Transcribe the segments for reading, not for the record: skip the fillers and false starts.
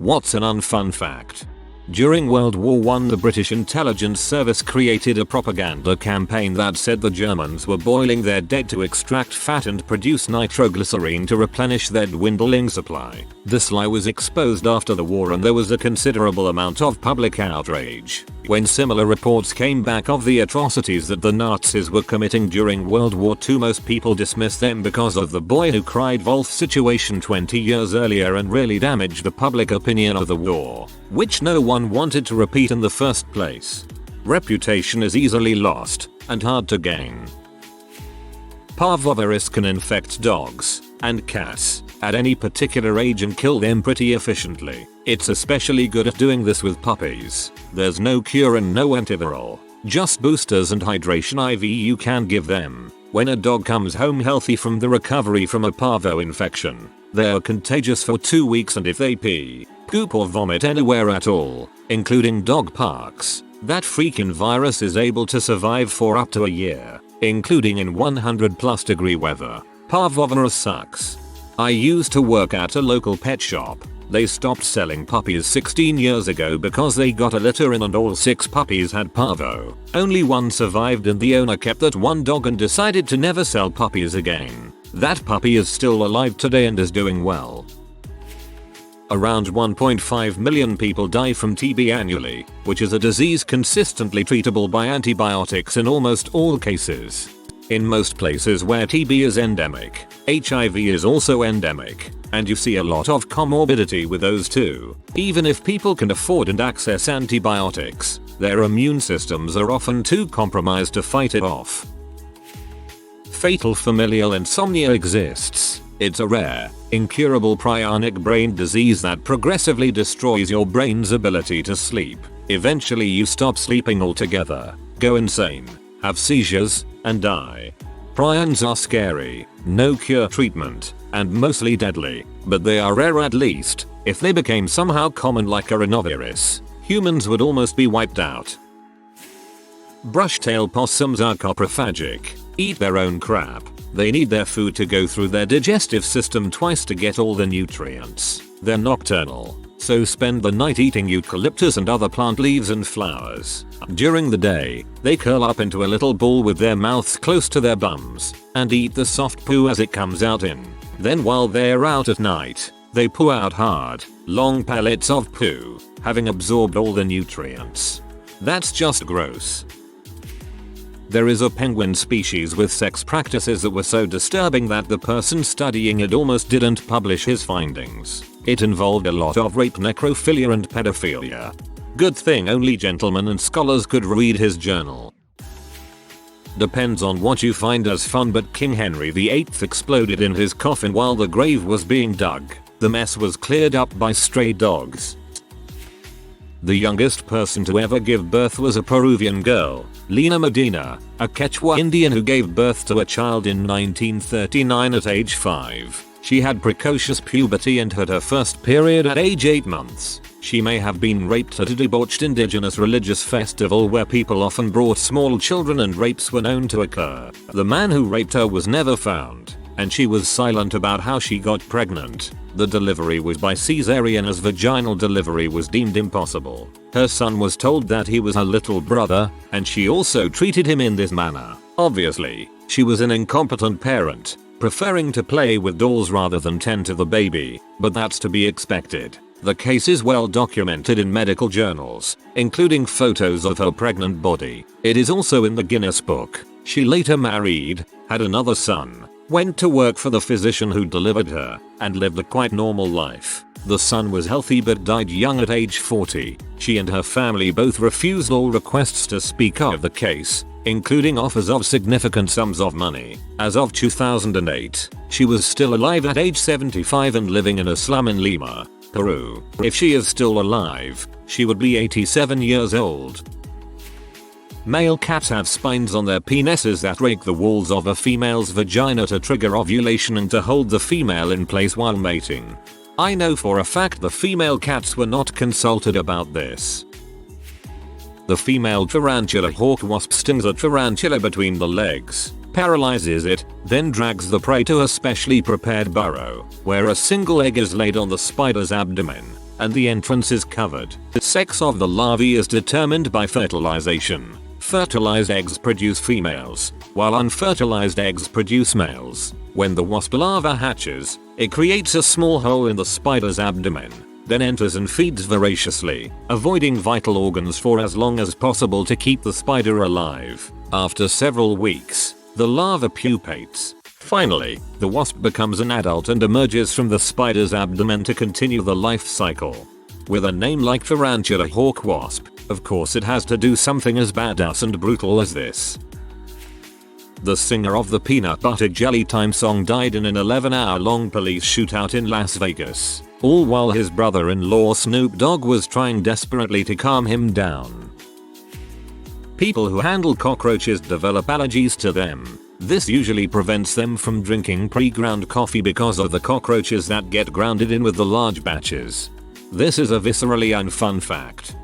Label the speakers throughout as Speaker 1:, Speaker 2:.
Speaker 1: What's an unfun fact? During World War I, the British intelligence service created a propaganda campaign that said the Germans were boiling their dead to extract fat and produce nitroglycerine to replenish their dwindling supply. This lie was exposed after the war and there was a considerable amount of public outrage. When similar reports came back of the atrocities that the Nazis were committing during World War II, most people dismissed them because of the boy who cried wolf situation 20 years earlier and really damaged the public opinion of the war, which no one wanted to repeat in the first place. Reputation is easily lost and hard to gain. Parvovirus can infect dogs and cats at any particular age and kill them pretty efficiently. It's especially good at doing this with puppies. There's no cure and no antiviral, just boosters and hydration IV you can give them. When a dog comes home healthy from the recovery from a parvo infection, they are contagious for 2 weeks, and if they pee, poop or vomit anywhere at all, including dog parks, that freaking virus is able to survive for up to a year, including in 100+ degree weather. Parvovirus sucks. I used to work at a local pet shop. They stopped selling puppies 16 years ago because they got a litter in and all 6 puppies had parvo. Only one survived and the owner kept that one dog and decided to never sell puppies again. That puppy is still alive today and is doing well. Around 1.5 million people die from TB annually, which is a disease consistently treatable by antibiotics in almost all cases. In most places where TB is endemic, HIV is also endemic, and you see a lot of comorbidity with those two. Even if people can afford and access antibiotics, their immune systems are often too compromised to fight it off. Fatal familial insomnia exists. It's a rare, incurable prionic brain disease that progressively destroys your brain's ability to sleep. Eventually you stop sleeping altogether, go insane, have seizures, and die. Prions are scary, no cure treatment, and mostly deadly, but they are rare. At least, if they became somehow common like coronavirus, humans would almost be wiped out. Brushtail possums are coprophagic, eat their own crap. They need their food to go through their digestive system twice to get all the nutrients. They're nocturnal, so spend the night eating eucalyptus and other plant leaves and flowers. During the day, they curl up into a little ball with their mouths close to their bums and eat the soft poo as it comes out in. Then while they're out at night, they poo out hard, long pellets of poo, having absorbed all the nutrients. That's just gross. There is a penguin species with sex practices that were so disturbing that the person studying it almost didn't publish his findings. It involved a lot of rape, necrophilia, and pedophilia. Good thing only gentlemen and scholars could read his journal. Depends on what you find as fun, but King Henry VIII exploded in his coffin while the grave was being dug. The mess was cleared up by stray dogs. The youngest person to ever give birth was a Peruvian girl, Lina Medina, a Quechua Indian who gave birth to a child in 1939 at age 5. She had precocious puberty and had her first period at age 8 months. She may have been raped at a debauched indigenous religious festival where people often brought small children and rapes were known to occur. The man who raped her was never found, and she was silent about how she got pregnant. The delivery was by cesarean as vaginal delivery was deemed impossible. Her son was told that he was her little brother, and she also treated him in this manner. Obviously, she was an incompetent parent, preferring to play with dolls rather than tend to the baby, but that's to be expected. The case is well documented in medical journals, including photos of her pregnant body. It is also in the Guinness Book. She later married, had another son, went to work for the physician who delivered her, and lived a quite normal life. The son was healthy but died young at age 40. She and her family both refused all requests to speak of the case, including offers of significant sums of money. As of 2008, she was still alive at age 75 and living in a slum in Lima, Peru. If she is still alive, she would be 87 years old. Male cats have spines on their penises that rake the walls of a female's vagina to trigger ovulation and to hold the female in place while mating. I know for a fact the female cats were not consulted about this. The female tarantula hawk wasp stings a tarantula between the legs, paralyzes it, then drags the prey to a specially prepared burrow, where a single egg is laid on the spider's abdomen. and the entrance is covered. The sex of the larvae is determined by fertilization. Fertilized eggs produce females, while unfertilized eggs produce males. When the wasp larva hatches, it creates a small hole in the spider's abdomen, then enters and feeds voraciously, avoiding vital organs for as long as possible to keep the spider alive. After several weeks, the larva pupates. Finally, the wasp becomes an adult and emerges from the spider's abdomen to continue the life cycle. With a name like tarantula hawk wasp, of course it has to do something as badass and brutal as this. The singer of the Peanut Butter Jelly Time song died in an 11-hour-long police shootout in Las Vegas, all while his brother-in-law Snoop Dogg was trying desperately to calm him down. People who handle cockroaches develop allergies to them. This usually prevents them from drinking pre-ground coffee because of the cockroaches that get grounded in with the large batches. This is a viscerally unfun fact.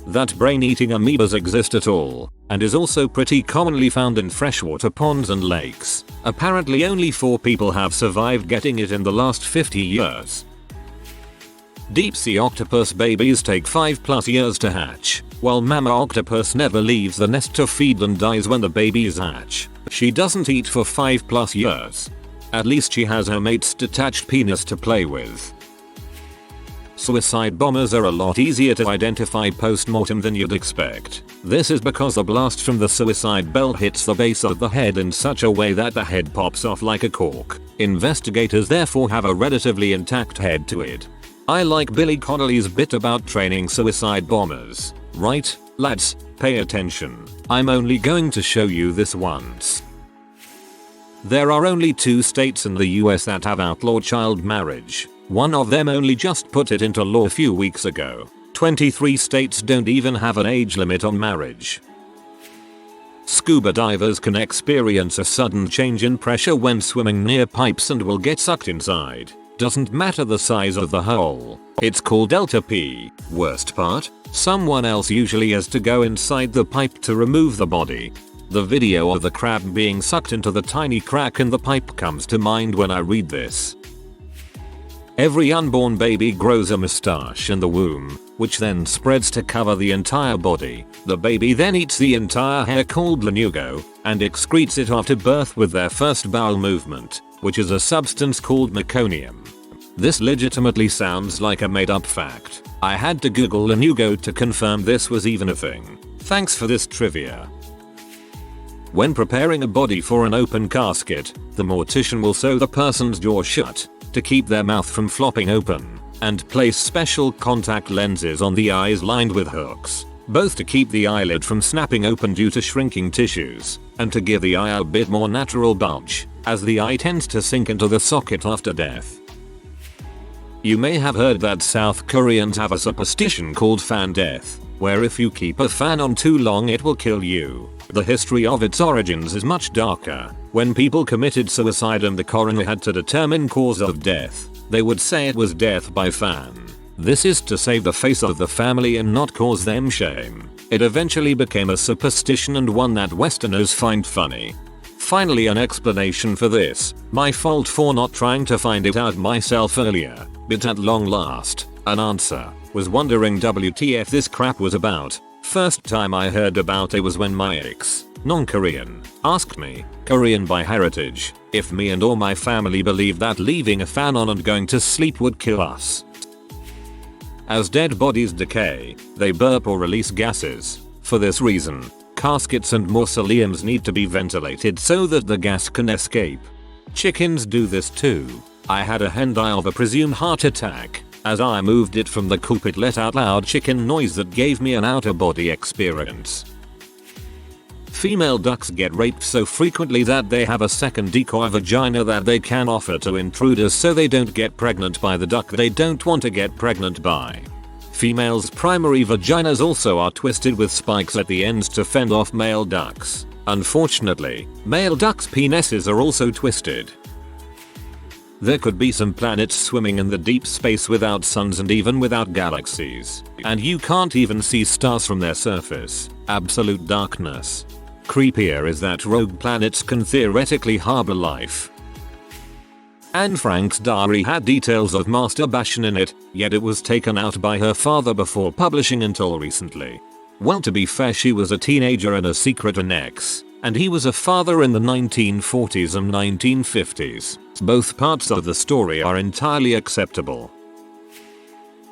Speaker 1: That brain-eating amoebas exist at all, and is also pretty commonly found in freshwater ponds and lakes. Apparently only 4 people have survived getting it in the last 50 years. Deep sea octopus babies take 5+ years to hatch, while mama octopus never leaves the nest to feed and dies when the babies hatch. She doesn't eat for 5+ years. At least she has her mate's detached penis to play with. Suicide bombers are a lot easier to identify post-mortem than you'd expect. This is because the blast from the suicide belt hits the base of the head in such a way that the head pops off like a cork. Investigators therefore have a relatively intact head to it. I like Billy Connolly's bit about training suicide bombers. Right, lads, pay attention. I'm only going to show you this once. There are only 2 states in the US that have outlawed child marriage. One of them only just put it into law a few weeks ago. 23 states don't even have an age limit on marriage. Scuba divers can experience a sudden change in pressure when swimming near pipes and will get sucked inside. Doesn't matter the size of the hole. It's called delta P. Worst part? Someone else usually has to go inside the pipe to remove the body. The video of the crab being sucked into the tiny crack in the pipe comes to mind when I read this. Every unborn baby grows a mustache in the womb, which then spreads to cover the entire body. The baby then eats the entire hair called lanugo, and excretes it after birth with their first bowel movement, which is a substance called meconium. This legitimately sounds like a made-up fact. I had to Google lanugo to confirm this was even a thing. Thanks for this trivia. When preparing a body for an open casket, the mortician will sew the person's jaw shut to keep their mouth from flopping open, and place special contact lenses on the eyes lined with hooks, both to keep the eyelid from snapping open due to shrinking tissues, and to give the eye a bit more natural bulge, as the eye tends to sink into the socket after death. You may have heard that South Koreans have a superstition called fan death, where if you keep a fan on too long it will kill you. The history of its origins is much darker. When people committed suicide and the coroner had to determine cause of death, they would say it was death by fan. This is to save the face of the family and not cause them shame. It eventually became a superstition and one that Westerners find funny. Finally, an explanation for this. My fault for not trying to find it out myself earlier, but at long last, an answer. Was wondering WTF this crap was about. First time I heard about it was when my ex, non-Korean, asked me, Korean by heritage, if me and all my family believed that leaving a fan on and going to sleep would kill us. As dead bodies decay, they burp or release gases. For this reason, caskets and mausoleums need to be ventilated so that the gas can escape. Chickens do this too. I had a hen die of a presumed heart attack. As I moved it from the coop it let out loud chicken noise that gave me an outer body experience. Female ducks get raped so frequently that they have a second decoy vagina that they can offer to intruders so they don't get pregnant by the duck they don't want to get pregnant by. Females' primary vaginas also are twisted with spikes at the ends to fend off male ducks. Unfortunately, male ducks' penises are also twisted. There could be some planets swimming in the deep space without suns and even without galaxies. And you can't even see stars from their surface. Absolute darkness. Creepier is that rogue planets can theoretically harbor life. Anne Frank's diary had details of masturbation in it, yet it was taken out by her father before publishing until recently. Well, to be fair, she was a teenager and a secret annex, and he was a father in the 1940s and 1950s. Both parts of the story are entirely acceptable.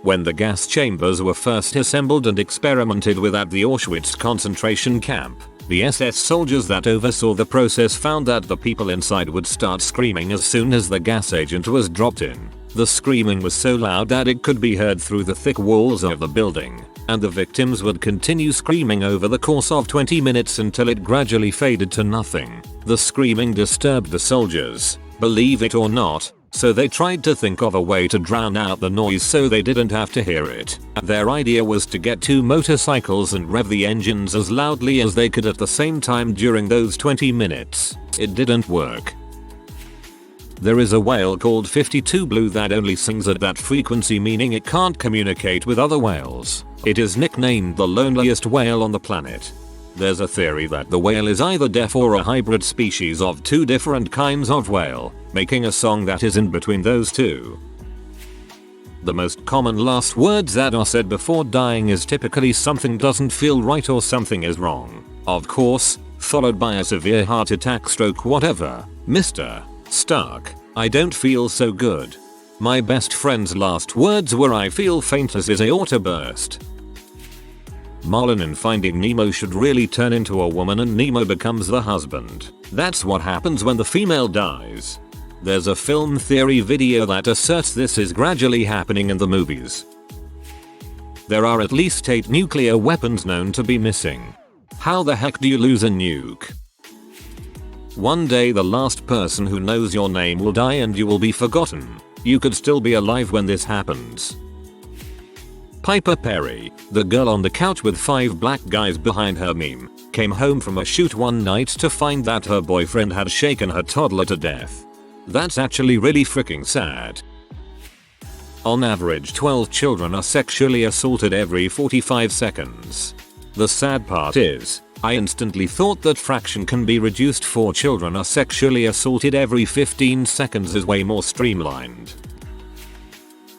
Speaker 1: When the gas chambers were first assembled and experimented with at the Auschwitz concentration camp, the SS soldiers that oversaw the process found that the people inside would start screaming as soon as the gas agent was dropped in. The screaming was so loud that it could be heard through the thick walls of the building, and the victims would continue screaming over the course of 20 minutes until it gradually faded to nothing. The screaming disturbed the soldiers, believe it or not, so they tried to think of a way to drown out the noise so they didn't have to hear it. Their idea was to get 2 motorcycles and rev the engines as loudly as they could at the same time during those 20 minutes. It didn't work. There is a whale called 52 Blue that only sings at that frequency, meaning it can't communicate with other whales. It is nicknamed the loneliest whale on the planet. There's a theory that the whale is either deaf or a hybrid species of 2 different kinds of whale, making a song that is in between those two. The most common last words that are said before dying is typically something doesn't feel right or something is wrong. Of course, followed by a severe heart attack, stroke, whatever. Mr. Stark, I don't feel so good. My best friend's last words were I feel faint as his aorta burst. Marlin in Finding Nemo should really turn into a woman and Nemo becomes the husband. That's what happens when the female dies. There's a film theory video that asserts this is gradually happening in the movies. There are at least 8 nuclear weapons known to be missing. How the heck do you lose a nuke? One day the last person who knows your name will die and you will be forgotten. You could still be alive when this happens. Piper Perry, the girl on the couch with 5 black guys behind her meme, came home from a shoot one night to find that her boyfriend had shaken her toddler to death. That's actually really freaking sad. On average, 12 children are sexually assaulted every 45 seconds. The sad part is, I instantly thought that fraction can be reduced. 4 children are sexually assaulted every 15 seconds is way more streamlined.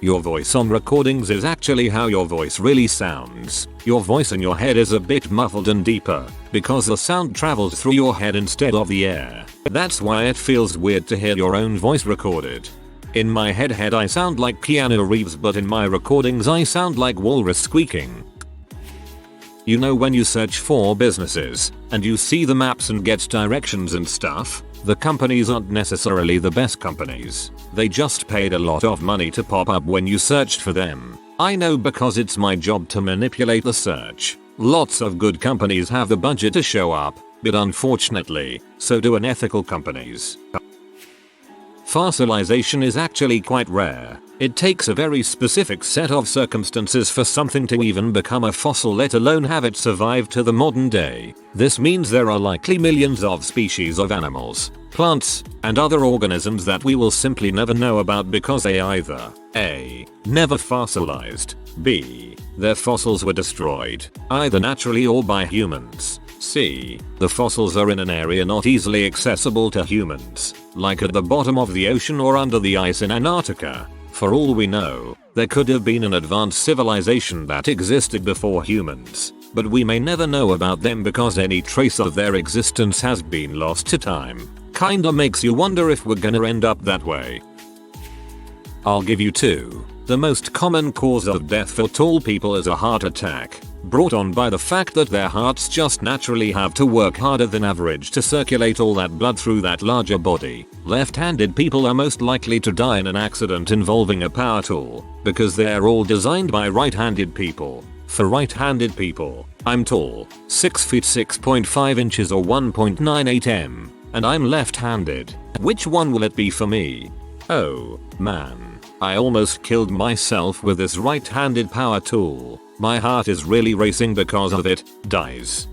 Speaker 1: Your voice on recordings is actually how your voice really sounds. Your voice in your head is a bit muffled and deeper, because the sound travels through your head instead of the air. That's why it feels weird to hear your own voice recorded. In my head I sound like Keanu Reeves, but in my recordings I sound like walrus squeaking. You know when you search for businesses, and you see the maps and get directions and stuff, the companies aren't necessarily the best companies. They just paid a lot of money to pop up when you searched for them. I know because it's my job to manipulate the search. Lots of good companies have the budget to show up, but unfortunately, so do unethical companies. Fossilization is actually quite rare. It takes a very specific set of circumstances for something to even become a fossil, let alone have it survive to the modern day. This means there are likely millions of species of animals, plants, and other organisms that we will simply never know about because they either A. never fossilized, B. their fossils were destroyed, either naturally or by humans, C. the fossils are in an area not easily accessible to humans, like at the bottom of the ocean or under the ice in Antarctica. For all we know, there could have been an advanced civilization that existed before humans, but we may never know about them because any trace of their existence has been lost to time. Kinda makes you wonder if we're gonna end up that way. I'll give you 2. The most common cause of death for tall people is a heart attack, brought on by the fact that their hearts just naturally have to work harder than average to circulate all that blood through that larger body. Left-handed people are most likely to die in an accident involving a power tool, because they're all designed by right-handed people. For right-handed people, I'm tall, 6 feet 6.5 inches or 1.98 m, and I'm left-handed. Which one will it be for me? Oh, man. I almost killed myself with this right-handed power tool. My heart is really racing because of it. Dies.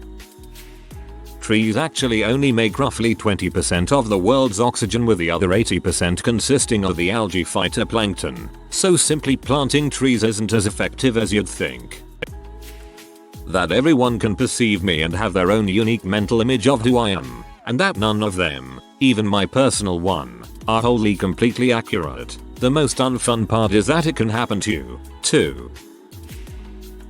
Speaker 1: Trees actually only make roughly 20% of the world's oxygen, with the other 80% consisting of the algae phytoplankton, so simply planting trees isn't as effective as you'd think. That everyone can perceive me and have their own unique mental image of who I am. and that none of them, even my personal one, are wholly completely accurate. The most unfun part is that it can happen to you, too.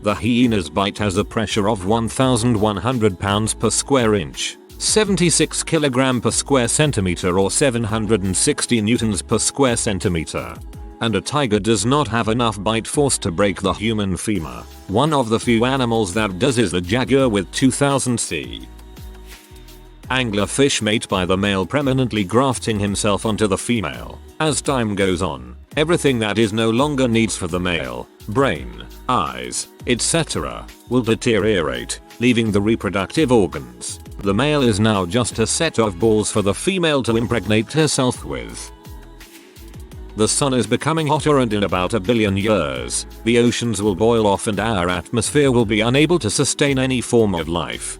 Speaker 1: The hyena's bite has a pressure of 1,100 pounds per square inch, 76 kg per square centimeter or 760 newtons per square centimeter. And a tiger does not have enough bite force to break the human femur. One of the few animals that does is the jaguar with 2000 c. Anglerfish mate by the male permanently grafting himself onto the female. As time goes on, everything that is no longer needs for the male, brain, eyes, etc., will deteriorate, leaving the reproductive organs. The male is now just a set of balls for the female to impregnate herself with. The sun is becoming hotter, and in about 1 billion years, the oceans will boil off and our atmosphere will be unable to sustain any form of life.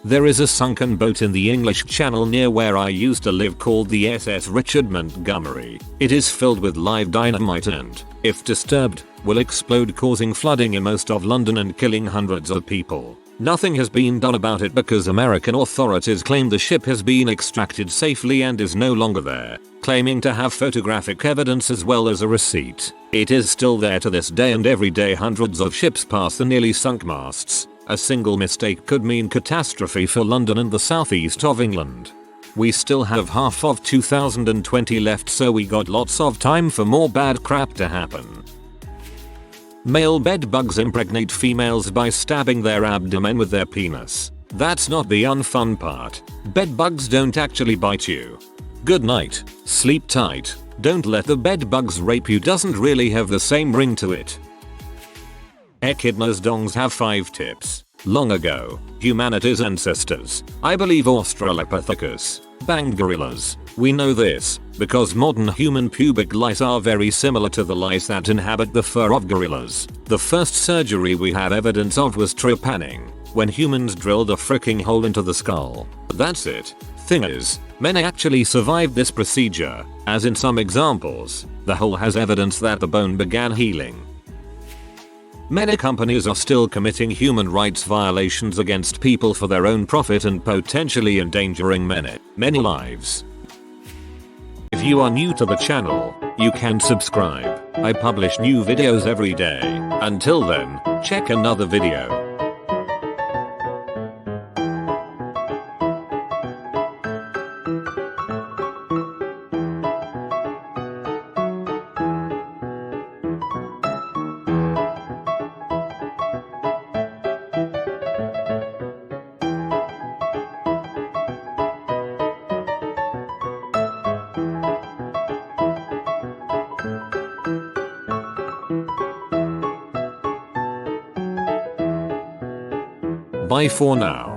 Speaker 1: There is a sunken boat in the English Channel near where I used to live called the SS Richard Montgomery. It is filled with live dynamite and, if disturbed, will explode, causing flooding in most of London and killing hundreds of people. Nothing has been done about it because American authorities claim the ship has been extracted safely and is no longer there, claiming to have photographic evidence as well as a receipt. It is still there to this day, and every day hundreds of ships pass the nearly sunk masts. A single mistake could mean catastrophe for London and the southeast of England. We still have half of 2020 left, so we got lots of time for more bad crap to happen. Male bedbugs impregnate females by stabbing their abdomen with their penis. That's not the unfun part. Bedbugs don't actually bite you. Good night, sleep tight, don't let the bedbugs rape you doesn't really have the same ring to it. Echidnas dongs have 5 tips. Long ago, humanity's ancestors, I believe Australopithecus, banged gorillas. We know this because modern human pubic lice are very similar to the lice that inhabit the fur of gorillas. The first surgery we have evidence of was trepanning, when humans drilled a fricking hole into the skull. That's it. Thing is, men actually survived this procedure, as in some examples, the hole has evidence that the bone began healing. Many companies are still committing human rights violations against people for their own profit and potentially endangering many lives. If you are new to the channel, you can subscribe. I publish new videos every day. Until then, check another video. Bye for now.